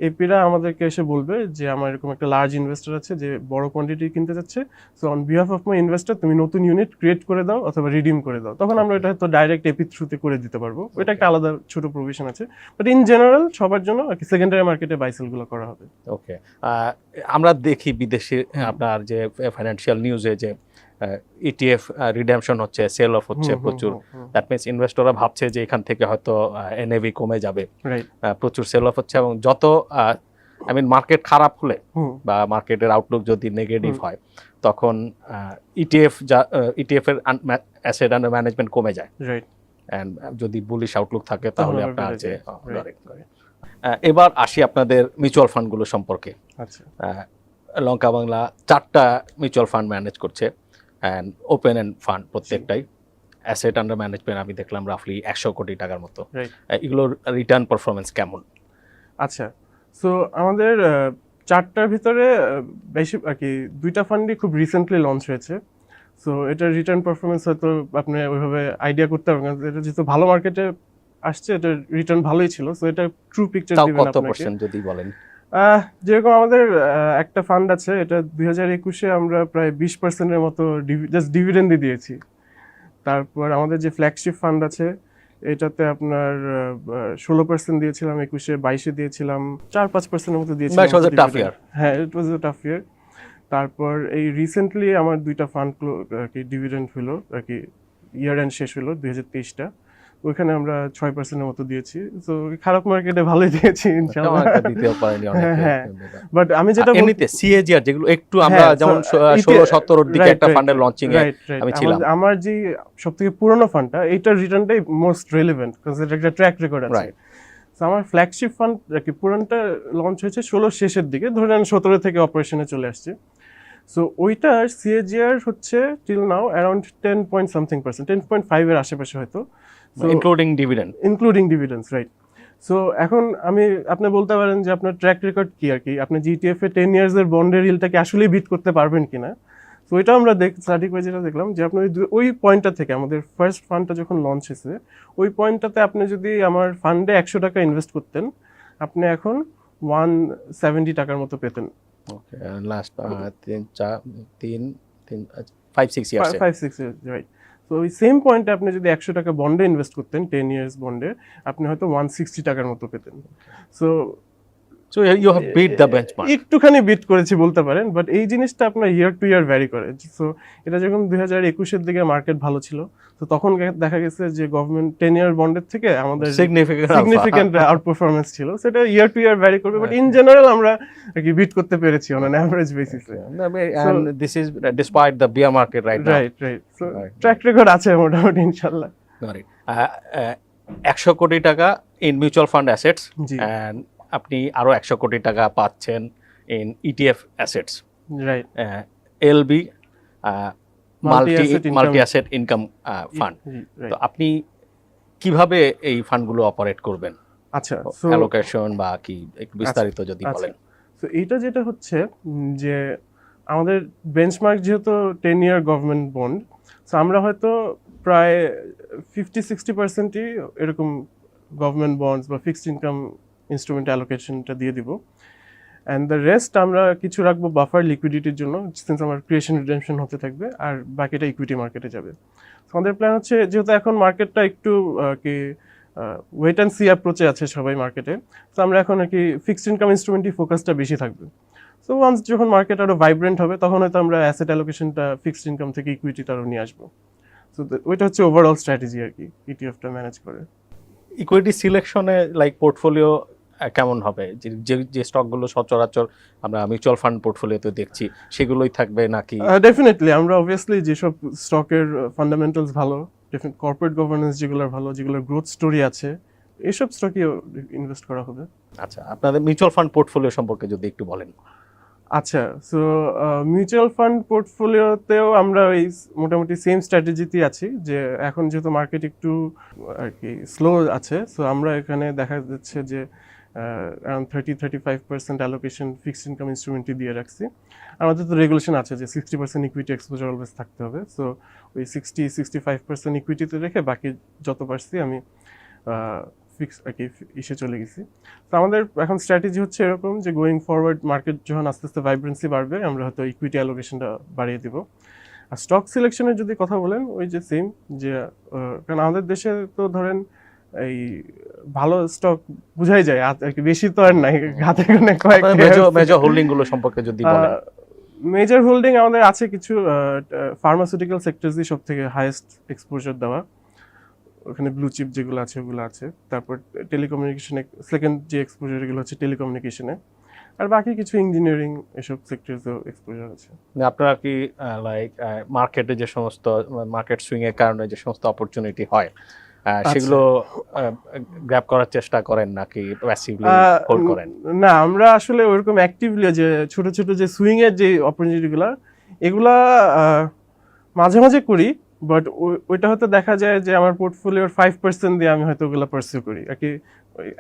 এপিরা আমাদেরকে এসে বলবে যে আমার এরকম একটা লার্জ ইনভেস্টর আছে যে বড় কোয়ান্টিটি কিনতে যাচ্ছে, so on behalf of my investor তুমি নতুন ইউনিট ক্রিয়েট করে দাও অথবা রিডিম করে দাও, তখন আমরা এটা হয়তো ডাইরেক্ট এপি থ্রুতে করে দিতে পারবো। ওইটা একটা আলাদা ছোট প্রভিশন আছে, বাট ইন জেনারেল সবার জন্য আর কি সেকেন্ডারি মার্কেটে বাইসেলগুলো করা হবে। ওকে, আমরা দেখি বিদেশে আপনার যে ফাইন্যান্সিয়াল নিউজে যে ইটিএফ রিডেমশন হচ্ছে, সেল অফ হচ্ছে প্রচুর, দ্যাট মিনস ইনভেস্টররা ভাবছে যে এখান থেকে হয়তো এনএভি কমে যাবে, রাইট। প্রচুর সেল অফ হচ্ছে, এবং যত আই মিন মার্কেট খারাপ হলে বা মার্কেটের আউটলুক যদি নেগেটিভ হয়, তখন ইটিএফ এর অ্যাসেট আন্ডার ম্যানেজমেন্ট কমে যায়, রাইট। এন্ড যদি বুলিশ আউটলুক থাকে তাহলে তাহলে আপনার বেড়ে যে যায়। Right. এবার আসি আপনাদের মিউচুয়াল ফান্ডগুলো সম্পর্কে। আচ্ছা, লঙ্কা বাংলা 4টা মিউচুয়াল ফান্ড ম্যানেজ করছে, অ্যান্ড ওপেন এন্ড ফান্ড প্রত্যেকটাই, অ্যাসেট আন্ডার ম্যানেজমেন্ট আমি দেখলাম রাফলি 100 কোটি টাকার মতো। রাইট। এগুলোর রিটার্ন পারফরমেন্স কেমন? আচ্ছা, সো আমাদের 4টার ভিতরে বেশি আর কি 2টা ফান্ডই খুব রিসেন্টলি লঞ্চ হয়েছে, সো এটার রিটার্ন পারফরমেন্স হয়তো আপনি ওইভাবে আইডিয়া করতে পারবেন, কারণ এটা যেহেতু ভালো মার্কেটে আসছে, এটার রিটার্ন ভালোই ছিল, সো এটা ট্রু পিকচার তাও দিবেন কত আপনাকে। পার্সেন্ট যদি বলেন? যেরকম আমাদের একটা ফান্ড আছে, এটা 2021-এ আমরা প্রায় 20%-এর মতো জাস্ট ডিভিডেন্ডই দিয়েছি। তারপর আমাদের যে ফ্ল্যাগশিপ ফান্ড আছে, এটাতে আপনার 16% দিয়েছিলাম, 21-এ 22-এ দিয়েছিলাম, 4-5%-এর মতো দিয়েছিলাম। It was a tough year. হ্যাঁ, ইট ওয়াজ এ টাফ ইয়ার। তারপর এই রিসেন্টলি আমার 2টা ফান্ড আর কি ডিভিডেন্ড হলো আর কি, ইয়ার এন্ড শেষ হলো 2023টা, ওইখানে আমরা 6%-এর মতো দিয়েছি, তো খারাপ মার্কেটে ভালোই দিয়েছি ইনশাআল্লাহ। দিতেও পারেনি অনেকে। হ্যাঁ, বাট আমি যেটা এমনিতে সিএজিআর যেগুলো একটু আমরা যেমন 16-17 দিকে একটা ফান্ডের লঞ্চিং এ আমি ছিলাম, আমার যে সবথেকে পুরনো ফান্ডটা, এইটার রিটার্নটাই মোস্ট রিলেভেন্ট কারণ এটা একটা ট্র্যাক রেকর্ড আছে। রাইট। সো আমার ফ্ল্যাগশিপ ফান্ড কি পুরানটা লঞ্চ হয়েছে 16 শেষের দিকে, ধরেন 17 থেকে অপারেশনে চলে আসছে। সো ওইটার সিএজিআর হচ্ছে টিল নাও অ্যারাউন্ড 10.something%, 10.5 এর আশেপাশে হয়তো, including dividend. Including ডিভিডেন্ডস, right. So এখন আপনি বলতে পারেন যে আপনার ট্র্যাক রেকর্ড কি আর কি, আপনি জিটিএফ এ 10 ইয়ার্সের বন্ডের ইলটাকে আসলেই বিট করতে পারবেন কিনা। সো এটা আমরা স্টাডি করে যেটা দেখলাম যে আপনি ওই পয়েন্টটা থেকে, আমাদের ফার্স্ট ফান্ডটা যখন লঞ্চ হয়েছে, ওই পয়েন্টটাতে আপনি যদি আমার ফান্ডে 100 টাকা ইনভেস্ট করতেন, আপনি এখন 170 টাকার মতো পেতেন। ওকে, লাস্ট 5-6 ইয়ার্স। 5-6 years, right. তো ওই সেম পয়েন্টে আপনি যদি 100 টাকা বন্ডে ইনভেস্ট করতেন, 10 ইয়ার্স বন্ডে, আপনি হয়তো 160 টাকার মতো পেতেন। So so you have beat the benchmark. একটুখানি বিট করেছি বলতে পারেন, বাট এই জিনিসটা আপনার ইয়ার টু ইয়ার ভ্যারি করে। সো এটা যখন 2021-এর দিকে মার্কেট ভালো ছিল, তো তখন দেখা গেছে যে গভর্নমেন্ট 10-year বন্ডের থেকে আমাদের সিগনিফিক্যান্ট আউট পারফরমেন্স ছিল। সেটা ইয়ার টু ইয়ার ভ্যারি করবে, বাট ইন জেনারেল আমরা আর কি বিট করতে পেরেছি অন অ্যান অ্যাভারেজ বেসিসে। and this is despite the bear market right now. Right. So track record আছে মোটামুটি ইনশাআল্লাহ। 100 কোটি টাকা ইন মিউচুয়াল ফান্ড অ্যাসেটস, জি এন্ড আপনি আরো 100 কোটি টাকা পাচ্ছেন in ETF assets, right. LB Multi-asset multi asset income fund. তো আপনি কিভাবে এই ফান্ডগুলো অপারেট করবেন? আচ্ছা, সো অ্যালোকেশন বা কি একটু বিস্তারিত যদি বলেন। তো এইটা যেটা হচ্ছে যে আমাদের বেঞ্চমার্ক যেহেতু 10-year গভর্নমেন্ট বন্ড, সো আমরা হয়তো প্রায় 50-60%ই এরকম গভর্নমেন্ট বন্ডস বা ফিক্সড ইনকাম ইনস্ট্রুমেন্ট অ্যালোকেশনটা দিয়ে দিব, অ্যান্ড দ্য রেস্ট আমরা কিছু রাখবো বাফার লিকুইডিটির জন্য, সিন্স আমার ক্রিয়েশন রিডেমশন হতে থাকবে, আর বাকিটা ইকুইটি মার্কেটে যাবে। সো আমাদের প্ল্যান হচ্ছে, যেহেতু এখন মার্কেটটা একটু কি ওয়েট অ্যান্ড সি অ্যাপ্রোচে আছে সবাই মার্কেটে, তো আমরা এখন আর কি ফিক্সড ইনকাম ইনস্ট্রুমেন্টই ফোকাসটা বেশি থাকবে। সো ওয়ান্স যখন মার্কেট আরও ভাইব্রেন্ট হবে, তখন হয়তো আমরা অ্যাসেট অ্যালোকেশনটা ফিক্সড ইনকাম থেকে ইকুইটিটা আরও নিয়ে আসবো। সো ওইটা হচ্ছে ওভারঅল স্ট্র্যাটেজি আর কি, ইটিএফটা ম্যানেজ করে। ইকুইটি সিলেকশনে লাইক পোর্টফোলিও কেমন হবে? যে স্টকগুলো সচরাচর আমরা মিউচুয়াল ফান্ড পোর্টফোলিওতে দেখছি, সেগুলোই থাকবে নাকি? ডেফিনেটলি আমরা অবভিয়াসলি যেসব স্টকের ফান্ডামেন্টালস ভালো, কর্পোরেট গভর্নেন্স যেগুলোর ভালো, যেগুলোর গ্রোথ স্টোরি আছে, এইসব স্টকে ইনভেস্ট করা হবে। আচ্ছা, আপনাদের মিউচুয়াল ফান্ড পোর্টফোলিও সম্পর্কে যদি একটু বলেন। আচ্ছা, সো মিউচুয়াল ফান্ড পোর্টফোলিওতেও আমরা ওই মোটামুটি সেম স্ট্র্যাটেজিতেই আছি, যে এখন যেহেতু মার্কেট একটু আর কি স্লো আছে, সো আমরা এখানে দেখা যাচ্ছে যে অ্যারাউন্ড 30-35% অ্যালোকেশন ফিক্সড ইনকাম ইনস্ট্রুমেন্টই দিয়ে রাখছি। আমাদের তো রেগুলেশন আছে যে 60% ইকুইটি এক্সপোজার অলওয়েজ থাকতে হবে। সো ওই 60-65% ইকুইটিতে রেখে বাকি যত পারছি আমি ফিক্স আর কি ইসে চলে গেছি। তো আমাদের এখন স্ট্র্যাটেজি হচ্ছে এরকম যে গোয়িং ফরওয়ার্ড মার্কেট যখন আস্তে আস্তে ভাইব্রেন্সি বাড়বে, আমরা হয়তো ইকুইটি অ্যালোকেশনটা বাড়িয়ে দিব। আর স্টক সিলেকশনের যদি কথা বলেন, ওই যে সেম, যে কারণ আমাদের দেশে তো ধরেন এই ভালো স্টক বুঝাই যায় আর কি, বেশি তো আর নাই, হাতে গোনা কয়েকটা মেজর হোল্ডিং গুলো সম্পর্কে যদি বলেন। মেজর হোল্ডিং আমাদের আছে কিছু, ফার্মাসিউটিক্যাল সেক্টরসই সব থেকে হাইয়েস্ট এক্সপোজার দেওয়া, ওখানে ব্লু চিপ যেগুলো আছে ওগুলো আছে। তারপর টেলিকমিউনিকেশনে সেকেন্ড যে এক্সপোজার, এগুলো হচ্ছে টেলিকমিউনিকেশনে, আর বাকি কিছু ইঞ্জিনিয়ারিং এসব সেক্টরসেও এক্সপোজার আছে। আপনারা কি লাইক মার্কেটে যে সমস্ত মার্কেট সুইং এর কারণে যে সমস্ত অপরচুনিটি হয়, সেগুলো গ্র্যাব করার চেষ্টা করেন নাকি প্যাসিভলি হোল্ড করেন? না, আমরা আসলে ওরকম অ্যাক্টিভলি যে ছোট ছোট যে সুইং এর যে অপরচুনিটিগুলো, এগুলা মাঝে মাঝে করি, বাট ওইটা হয়তো দেখা যায় যে আমার পোর্টফোলিওর 5% দিয়ে আমি হয়তো ওগুলো পারসিউ করি আর কি।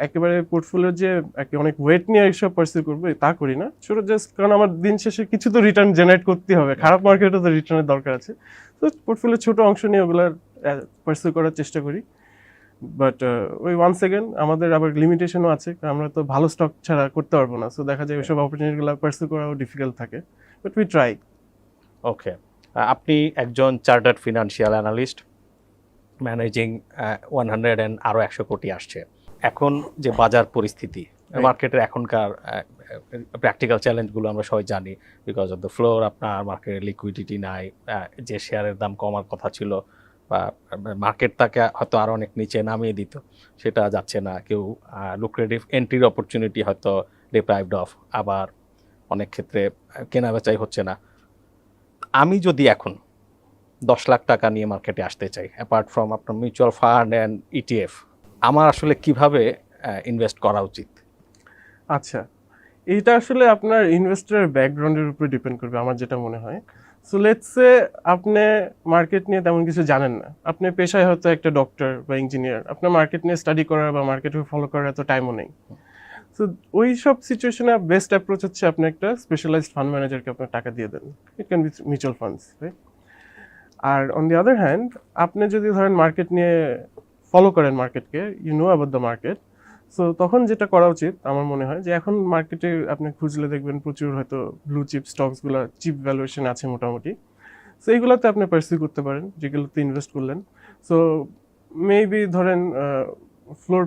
একেবারে পোর্টফোলিওর যে অনেক ওয়েট নিয়ে এইসব পারসিউ করবো তা করি না, ছোট জাস্ট কারণ আমার দিন শেষে কিছু তো রিটার্ন জেনারেট করতে হবে, খারাপ মার্কেটে তো রিটার্নের দরকার আছে। তো পোর্টফোলিওর ছোট অংশ নিয়ে ওগুলো পারসিউ করার চেষ্টা করি। বাট ওই ওয়ান্স এগেন আমাদের আবার লিমিটেশনও আছে, আমরা তো ভালো স্টক ছাড়া করতে পারবো না। সো দেখা যায় ওইসব অপরচুনিটিগুলো পারসিউ করাও ডিফিকাল্ট থাকে, বাট উই ট্রাই। ওকে, আপনি একজন chartered financial analyst, managing 100 and আরও 100 কোটি আসছে। এখন যে বাজার পরিস্থিতি, মার্কেটের এখনকার প্র্যাকটিক্যাল চ্যালেঞ্জগুলো আমরা সবাই জানি, বিকজ অফ দ্য ফ্লোর, আপনার মার্কেটে লিকুইডিটি নাই, যে শেয়ারের দাম কমার কথা ছিল বা মার্কেট তাকে হয়তো আরও অনেক নিচে নামিয়ে দিত, সেটা যাচ্ছে না। কেউ লুক্রেটিভ এন্ট্রির অপরচুনিটি হয়তো ডিপ্রাইভড অফ, আবার অনেক ক্ষেত্রে কেনা বেচাই হচ্ছে না। আমি যদি এখন 10 লাখ টাকা নিয়ে মার্কেটে আসতে চাই, অ্যাপার্ট ফ্রম আপনার মিউচুয়াল ফান্ড অ্যান্ড ইটিএফ, আমার আসলে কিভাবে ইনভেস্ট করা উচিত? আচ্ছা, এইটা আসলে আপনার ইনভেস্টরের ব্যাকগ্রাউন্ডের উপরে ডিপেন্ড করবে আমার যেটা মনে হয়। সো লেটস সে আপনি মার্কেট নিয়ে তেমন কিছু জানেন না, আপনি পেশায় হয়তো একটা ডক্টর বা ইঞ্জিনিয়ার, আপনার মার্কেট নিয়ে স্টাডি করার বা মার্কেটকে ফলো করার এত টাইমও নেই। সো ওই সব সিচুয়েশনে বেস্ট অ্যাপ্রোচ হচ্ছে আপনি একটা স্পেশালাইজড ফান্ড ম্যানেজারকে আপনার টাকা দিয়ে দেন। It can be mutual funds, right? আর অন দি আদার হ্যান্ড, আপনি যদি ধরেন মার্কেট নিয়ে ফলো করেন মার্কেটকে, you know about the market, so তখন যেটা করা উচিত আমার মনে হয় যে এখন মার্কেটে আপনি খুঁজলে দেখবেন প্রচুর হয়তো ব্লু চিপ স্টকসগুলো চিপ ভ্যালুয়েশন আছে মোটামুটি। সো এইগুলোতে আপনি পারসিউ করতে পারেন, যেগুলোতে ইনভেস্ট করলেন। সো মেবি ধরেন ফ্লোর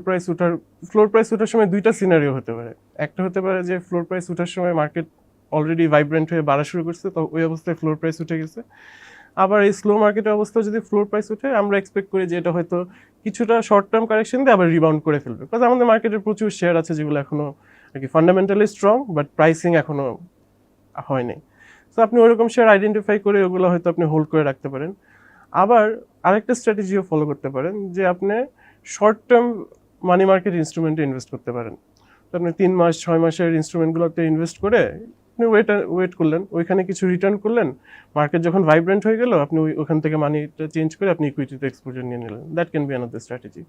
প্রাইস ওঠার সময় দুইটা সিনারিও হতে পারে। একটা হতে পারে যে ফ্লোর প্রাইস ওঠার সময় মার্কেট অলরেডি ভাইব্রেন্ট হয়ে বাড়া শুরু করছে, তো ওই অবস্থায় ফ্লোর প্রাইস উঠে গেছে। আবার এই স্লো মার্কেটের অবস্থা যদি ফ্লোর প্রাইস উঠে, আমরা এক্সপেক্ট করি যে এটা হয়তো কিছুটা শর্ট টার্ম কারেকশন দিয়ে আবার রিবাউন্ড করে ফেলবে, বিকজ আমাদের মার্কেটে প্রচুর শেয়ার আছে যেগুলো এখনো আর কি ফান্ডামেন্টালি স্ট্রং, বাট প্রাইসিং এখনো হয়নি। সো আপনি ওরকম শেয়ার আইডেন্টিফাই করে ওগুলো হয়তো আপনি হোল্ড করে রাখতে পারেন। আবার আরেকটা স্ট্র্যাটেজিও ফলো করতে পারেন যে আপনি শর্ট টার্ম মানি মার্কেট ইনস্ট্রুমেন্টে ইনভেস্ট করতে পারেন। তো আপনি 3 মাস 6 মাসের ইনস্ট্রুমেন্টগুলোতে ইনভেস্ট করে আপনি ওয়েট করলেন, ওইখানে কিছু রিটার্ন করলেন, মার্কেট যখন ভাইব্রেন্ট হয়ে গেল আপনি ওখান থেকে মানিটা চেঞ্জ করে আপনি ইকুইটিতে এক্সপোজার নিয়ে নিলেন। That can be another strategy.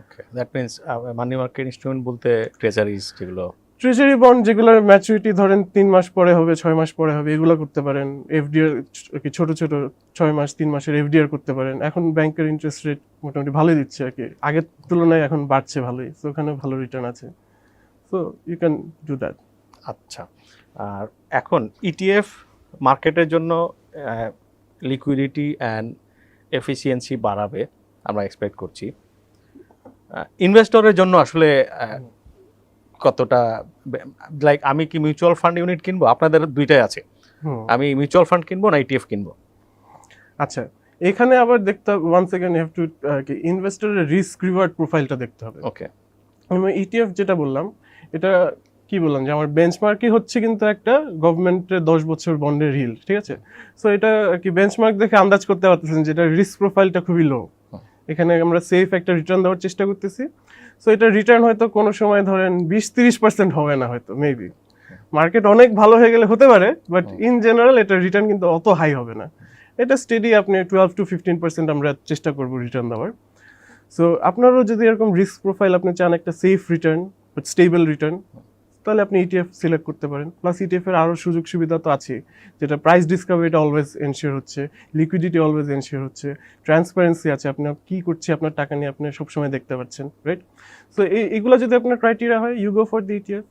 Okay, that means money market instrument বলতে ট্রেজারিজ, যেগুলো ট্রেজারি বন্ড যেগুলোর ম্যাচুরিটি ধরেন 3 মাস পরে হবে, 6 মাস পরে হবে, এগুলো করতে পারেন। এফডিআর ছোট ছোট 6 মাস 3 মাসের এফডিআর করতে পারেন। এখন ব্যাংকের ইন্টারেস্ট রেট মোটামুটি ভালোই দিচ্ছে আর কি, আগের তুলনায় এখন বাড়ছে ভালোই, সো ওখানে ভালো রিটার্ন আছে। So you can do that. আচ্ছা, আর এখন ইটিএফ মার্কেটের জন্য লিকুইডিটি অ্যান্ড এফিসিয়েন্সি বাড়াবে আমরা এক্সপেক্ট করছি। ইনভেস্টরের জন্য আসলে কতটা, লাইক আমি কি মিউচুয়াল ফান্ড ইউনিট কিনবো? আপনাদের দুইটাই আছে, আমি মিউচুয়াল ফান্ড কিনবো না ইটিএফ কিনবো? আচ্ছা, এখানে আবার দেখতে হবে, ওয়ান সেকেন্ড হ্যাভ টু ইনভেস্টরের রিস্ক রিওয়ার্ড প্রোফাইলটা দেখতে হবে। ওকে, আমি ইটিএফ যেটা বললাম, এটা কি বললাম যে আমার বেঞ্চমার্কই হচ্ছে কিন্তু একটা গভর্নমেন্টের 10 বছর বন্ডের হিল, ঠিক আছে? সো এটা আর কি বেঞ্চমার্ক দেখে আন্দাজ করতে পারতেছেন যে এটা রিস্ক প্রোফাইলটা খুবই লো। এখানে আমরা সেফ একটা রিটার্ন দেওয়ার চেষ্টা করতেছি। সো এটা রিটার্ন হয়তো কোনো সময় ধরেন 20-30% হবে না, হয়তো মেবি মার্কেট অনেক ভালো হয়ে গেলে হতে পারে, বাট ইন জেনারেল এটা রিটার্ন কিন্তু অত হাই হবে না। এটা স্টেডি আপনি 12-15% আমরা চেষ্টা করবো রিটার্ন দেওয়ার। সো আপনারও যদি এরকম রিস্ক প্রোফাইল আপনি চান, একটা safe return but stable return, তাহলে আপনি ইটিএফ সিলেক্ট করতে পারেন। প্লাস ইটিএফ এর আরও সুযোগ সুবিধা তো আছে, যেটা প্রাইস ডিসকাভারিটা অলওয়েজ এনশিওর হচ্ছে, লিকুইডিটি অলওয়েজ এনশিওর হচ্ছে, ট্রান্সপারেন্সি আছে, আপনি কি করছে আপনার টাকা নিয়ে আপনি সবসময় দেখতে পাচ্ছেন, রাইট? সো এইগুলো যদি আপনার ক্রাইটেরিয়া হয়, you go for the ETF.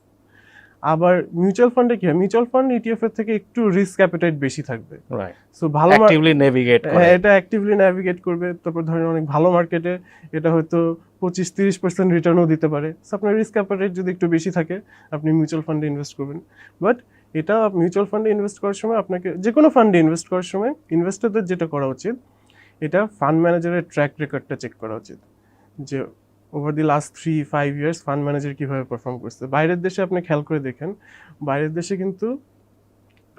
আবার মিউচুয়াল ফান্ডে কি হয়, মিউচুয়াল ফান্ড ইটিএফ এর থেকে একটু রিস্ক অ্যাপিটাইট বেশি থাকবে। রাইট, সো ভালো অ্যাক্টিভলি নেভিগেট করে, এটা অ্যাক্টিভলি ন্যাভিগেট করবে। তারপর ধরেন অনেক ভালো মার্কেটে এটা হয়তো 25-30% রিটার্নও দিতে পারে। সো আপনার রিস্ক অ্যাপিটাইট যদি একটু বেশি থাকে, আপনি মিউচুয়াল ফান্ডে ইনভেস্ট করবেন। বাট এটা মিউচুয়াল ফান্ডে ইনভেস্ট করার সময় আপনাকে, যে কোনো ফান্ডে ইনভেস্ট করার সময় ইনভেস্টরদের যেটা করা উচিত, এটা ফান্ড ম্যানেজারের ট্র্যাক রেকর্ডটা চেক করা উচিত, যে over the last 3-5 years fund manager কীভাবে পারফর্ম করছে। বাইরের দেশে আপনি খেয়াল করে দেখেন, বাইরের দেশে কিন্তু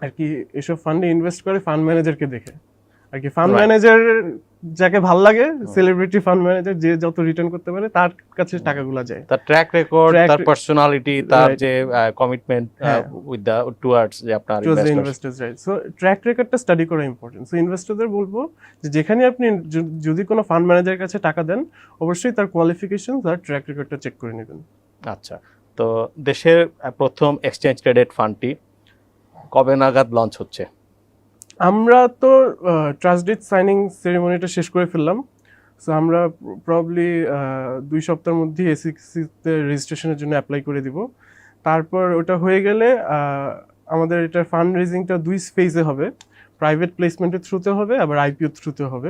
আর কি এসব ফান্ডে ইনভেস্ট করে ফান্ড ম্যানেজারকে দেখে আর কি। ফান্ড ম্যানেজার যাকে ভাল লাগে, সেলিব্রিটি ফান্ড ম্যানেজার, যে যত রিটার্ন করতে পারে তার কাছে টাকাগুলো যায়। তার ট্র্যাক রেকর্ড, তার পার্সোনালিটি, তার যে কমিটমেন্ট উইথ দা টুয়ার্ডস যে আপনার ইনভেস্টার্স, রাইট? সো ট্র্যাক রেকর্ডটা স্টাডি করা ইম্পর্টেন্ট। সো ইনভেস্টরদের বলবো যে যেখানে আপনি যদি কোনো ফান্ড ম্যানেজারের কাছে টাকা দেন, অবশ্যই তার কোয়ালিফিকেশন আর ট্র্যাক রেকর্ডটা চেক করে নেবেন। আচ্ছা, তো দেশের প্রথম এক্সচেঞ্জ ট্রেডেড ফান্ডটি কবে নাগাদ লঞ্চ হচ্ছে? আমরা তো ট্রাস্ট ডিড সাইনিং সেরিমনিটা শেষ করে ফেললাম। সো আমরা প্রবলি 2 সপ্তাহের মধ্যে এসিসিতে রেজিস্ট্রেশনের জন্য অ্যাপ্লাই করে দিব। তারপর ওটা হয়ে গেলে আমাদের এটার ফান্ড রেজিংটা 2 ফেজে হবে, প্রাইভেট প্লেসমেন্টের থ্রুতে হবে, আবার আইপিও থ্রুতে হবে।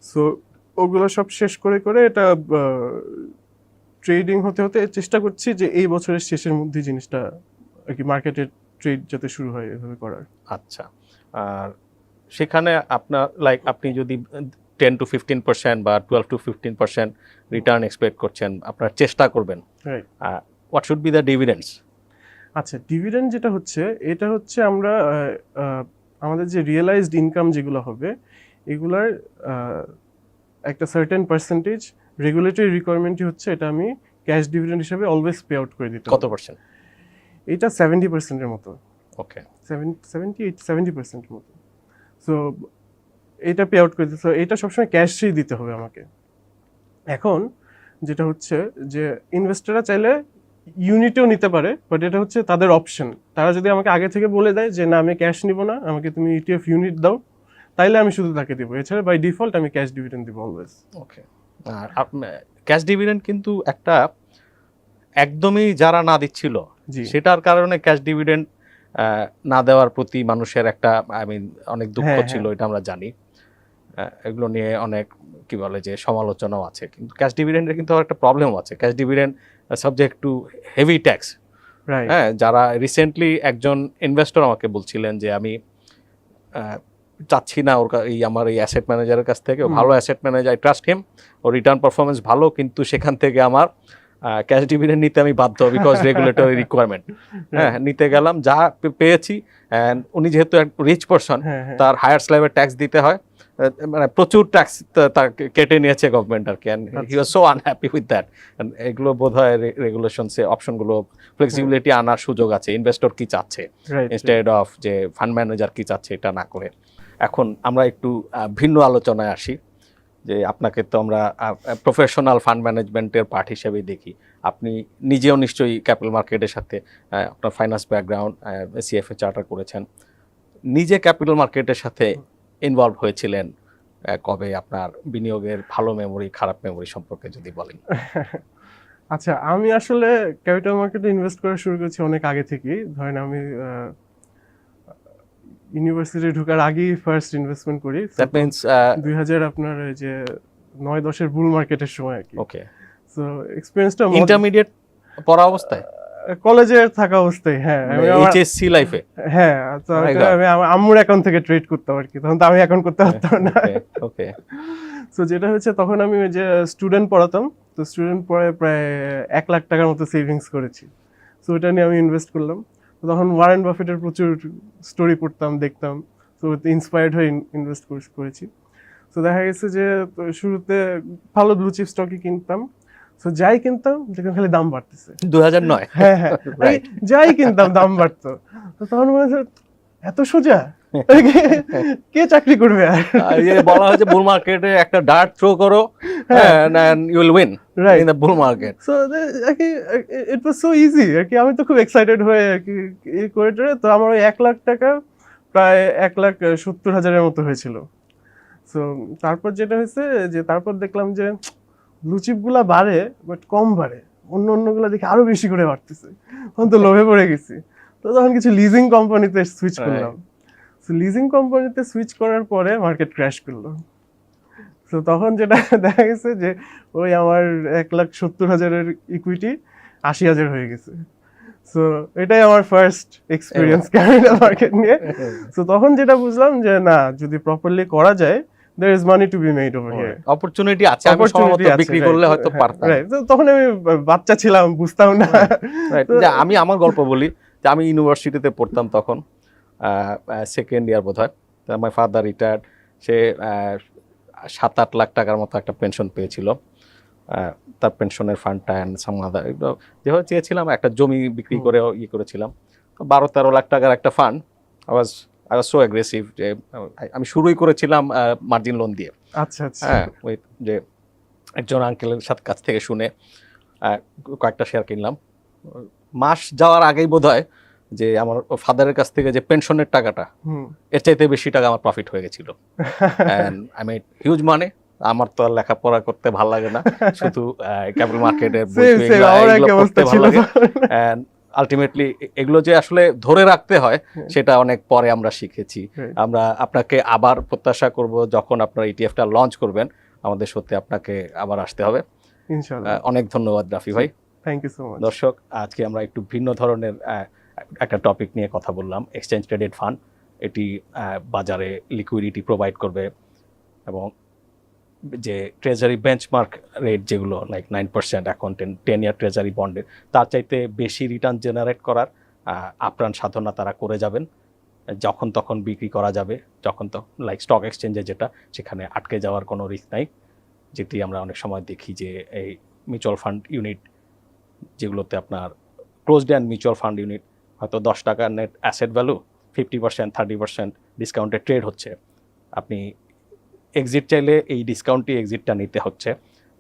সো ওগুলো সব শেষ করে এটা ট্রেডিং হতে চেষ্টা করছি যে এই বছরের শেষের মধ্যে জিনিসটা আর কি মার্কেটের ট্রেড যাতে শুরু হয় এভাবে করার। আচ্ছা, আর সেখানে আপনার লাইক আপনি যদি 10-15% বা 12-15% রিটার্ন এক্সপেক্ট করছেন, আপনার চেষ্টা করবেন, right? What should be the ডিভিডেন্ডস? আচ্ছা, ডিভিডেন্ড যেটা হচ্ছে, এটা হচ্ছে আমরা আমাদের যে রিয়েলাইজড ইনকাম যেগুলো হবে, এগুলার একটা সার্টেন পার্সেন্টেজ রেগুলেটরি রিকোয়ারমেন্টই হচ্ছে এটা আমি ক্যাশ ডিভিডেন্ড হিসেবে অলওয়েজ পে আউট করে দিতে। কত পার্সেন্ট? এটা 70%-এর মতো। ওকে, 70-80-70%-এর মতো। সো এটা পে আউট করে দিতে, সো এটা সবসময় ক্যাশই দিতে হবে আমাকে। এখন যেটা হচ্ছে যে ইনভেস্টররা চাইলে ইউনিটেও নিতে পারে, বাট এটা হচ্ছে তাদের অপশন। তারা যদি আমাকে আগে থেকে বলে দেয় যে না আমি ক্যাশ নিব না, আমাকে তুমি ইটিএফ ইউনিট দাও, তাইলে আমি শুধু তাকে দিব। এছাড়া বাই ডিফল্ট আমি ক্যাশ ডিভিডেন্ড দিব অলওয়েজ। ওকে, আর ক্যাশ ডিভিডেন্ড কিন্তু একটা একদমই যারা না দিচ্ছিল সেটার কারণে ক্যাশ ডিভিডেন্ড না দেওয়ার প্রতি মানুষের একটা অনেক দুঃখ ছিল, এটা আমরা জানি। এগুলো নিয়ে অনেক কি বলে যে সমালোচনাও আছে, কিন্তু ক্যাশ ডিভিডেন্ডের কিন্তু একটা প্রবলেম আছে। Cash dividend subject to heavy tax, right. হ্যাঁ, যারা রিসেন্টলি একজন ইনভেস্টর আমাকে বলছিলেন যে আমি চাচ্ছি না আমার এই অ্যাসেট ম্যানেজারের কাছ থেকে, ভালো asset manager, I trust him, or return performance ভালো, কিন্তু সেখান থেকে আমার ক্যাশ ডিভিডেন্ড নিতে আমি বাধ্য বিকজ রেগুলেটরি রিকোয়ারমেন্ট। হ্যাঁ, নিতে গেলাম, যা পেয়েছি, অ্যান্ড উনি যেহেতু এক রিচ পারসন, তার হায়ার স্ল্যাবের ট্যাক্স দিতে হয়, মানে প্রচুর ট্যাক্স তার কেটে নিয়েছে গভর্নমেন্ট আর কি, and he was so unhappy with that. এগুলো বোধ হয় রেগুলেশনসে অপশনগুলো ফ্লেক্সিবিলিটি আনার সুযোগ আছে, ইনভেস্টর কি চাচ্ছে ইনস্টেড অফ যে ফান্ড ম্যানেজার কি চাচ্ছে এটা না করে। এখন আমরা একটু ভিন্ন আলোচনায় আসি, যে আপনাকে তো আমরা প্রফেশনাল ফান্ড ম্যানেজমেন্টের পার্ট হিসেবেই দেখি। আপনি নিজেও নিশ্চয়ই ক্যাপিটাল মার্কেটের সাথে আপনার ফাইন্যান্স ব্যাকগ্রাউন্ড, সিএফএ চার্টার করেছেন, নিজে ক্যাপিটাল মার্কেটের সাথে ইনভলভ হয়েছিলেন কবে? আপনার বিনিয়োগের ভালো মেমোরি, খারাপ মেমোরি সম্পর্কে যদি বলেন। আচ্ছা, আমি আসলে ক্যাপিটাল মার্কেটে ইনভেস্ট করা শুরু করেছি অনেক আগে থেকেই। ধরেন আমি ইউনিভার্সিটি ঢোকার আগেই ফার্স্ট ইনভেস্টমেন্ট করি। দ্যাট মিন্স 2000 আপনার ওই যে 9-10 বুল মার্কেটের সময় আর কি। ওকে, সো এক্সপেরিয়েন্সটা ইন্টারমিডিয়েট পড়া অবস্থায়, কলেজে থাকা অবস্থায়, হ্যাঁ আমি এইচএসসি লাইফে, হ্যাঁ, তো আমি আমার আম্মুর অ্যাকাউন্ট থেকে ট্রেড করতাম আর কি, তখন তো আমি অ্যাকাউন্ট করতে পারতাম না। ওকে। সো যেটা হচ্ছে, তখন আমি ওই যে স্টুডেন্ট পড়াতাম, তো স্টুডেন্ট পড়ে প্রায় 1 লাখ টাকার মতো সেভিংস করেছি। সো ওটা নিয়ে আমি ইনভেস্ট করলাম। তো তখন ওয়ারেন বাফেটের প্রচুর স্টোরি পড়তাম, দেখতাম, তো ইন্সপায়ার্ড হয়ে ইনভেস্ট করেছি। তো দেখা গেছে যে শুরুতে ভালো ব্লু চিপ স্টকই কিনতাম, সো যাই কিনতাম দেখলাম খালি দাম বাড়তেছে। 2009, হ্যাঁ হ্যাঁ, যাই কিনতাম দাম বাড়তো। তো তখন মনে হচ্ছে এত সোজা, কে চাকরি করবে আর? বলা হয়েছে বুল মার্কেটে একটা ডার্ট থ্রো করো and you will win in the bull market. So it was so easy আর কি। আমি তো খুব এক্সাইটেড হয়ে আর কি করে টরে, তো আমার ওই 1 লাখ টাকা প্রায় 1,70,000-এর মতো হয়েছিল। সো তারপর যেটা হয়েছে যে তারপর দেখলাম যে ব্লু চিপ গুলা বাড়ে বাট কম বাড়ে, অন্যগুলো দেখে আরো বেশি করে বাড়তেছে। তখন তো লোভে পড়ে গেছি, তো তখন কিছু লিজিং কোম্পানিতে সুইচ করলাম। সো লিজিং কোম্পানিতে সুইচ করার পরে মার্কেট ক্র্যাশ করলো। তো তখন যেটা দেখা গেছে যে ওই আমার 1,70,000-এর ইকুইটি 80,000 হয়ে গেছে। সো এটাই আমার ফার্স্ট এক্সপিরিয়েন্স ক্যাপিটাল মার্কেট নিয়ে। সো তখন যেটা বুঝলাম যে না, যদি প্রপারলি করা যায়, there is money to be made over here. Opportunity আছে, আমি সম্ভবত বিক্রি করলে হয়তো পারতাম। রাইট, তো তখন আমি বাচ্চা ছিলাম, বুঝতাম না। রাইট, আমি আমার গল্প বলি যে আমি ইউনিভার্সিটিতে পড়তাম তখন, সেকেন্ড ইয়ার বোধহয়। মাই ফাদার রিটায়ার্ড, সে 7-8 লাখ টাকার মতো একটা পেনশন পেয়েছিল। তার পেনশনের ফান্ডটা অ্যান্ড সাম আদার, এগুলো যেভাবে চেয়েছিলাম, একটা জমি বিক্রি করে করেছিলাম। 12-13 লাখ টাকার একটা fund. I was so aggressive যে আমি শুরুই করেছিলাম মার্জিন লোন দিয়ে। আচ্ছা আচ্ছা, হ্যাঁ, ওই যে একজন আঙ্কেলের কাছ থেকে শুনে কয়েকটা শেয়ার কিনলাম। মাস যাওয়ার আগেই বোধহয় যে আমার ফাদারের কাছ থেকে যে পেনশনের টাকাটা, এর চাইতে বেশি টাকা আমার প্রফিট হয়ে গেছিল। অ্যান্ড আই মেড হিউজ মানি। আমার তো আর লেখাপড়া করতে ভালো লাগে না, শুধু ক্যাপিটাল মার্কেটের করতে ভালো লাগে। অ্যান্ড আলটিমেটলি এগুলো যে আসলে ধরে রাখতে হয় সেটা অনেক পরে আমরা শিখেছি। আমরা আপনাকে আবার প্রত্যাশা করব, যখন আপনার ইটিএফটা লঞ্চ করবেন আমাদের সাথে আপনাকে আবার আসতে হবে ইনশাআল্লাহ। অনেক ধন্যবাদ রাফি ভাই। Thank you so much. দর্শক, আজকে আমরা একটু ভিন্ন ধরনের একটা টপিক নিয়ে কথা বললাম, এক্সচেঞ্জ ট্রেডেড ফান্ড। এটি বাজারে লিকুইডিটি প্রোভাইড করবে এবং যে ট্রেজারি বেঞ্চমার্ক রেট যেগুলো লাইক 9% এখন 10 ইয়ার ট্রেজারি বন্ডের, তার চাইতে বেশি রিটার্ন জেনারেট করার আপ্রাণ সাধনা তারা করে যাবেন। যখন তখন বিক্রি করা যাবে, যখন তো লাইক স্টক এক্সচেঞ্জে যেটা, সেখানে আটকে যাওয়ার কোনো রিস্ক নাই। যেটি আমরা অনেক সময় দেখি যে এই মিউচুয়াল ফান্ড ইউনিট যেগুলোতে আপনার closed and mutual fund unit হয়তো 10 টাকার নেট অ্যাসেট ভ্যালু 50%, 30% ডিসকাউন্টে ট্রেড হচ্ছে। আপনি এক্সিট চাইলে এই ডিসকাউন্টটি এক্সিটটা নিতে হচ্ছে,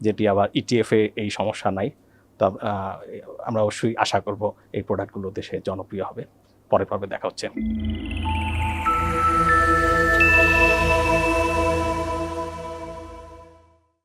যেটি আবার ইটিএফে এই সমস্যা নাই। তা আমরা অবশ্যই আশা করব এই প্রোডাক্টগুলো দেশে জনপ্রিয় হবে। পরে দেখা হচ্ছে।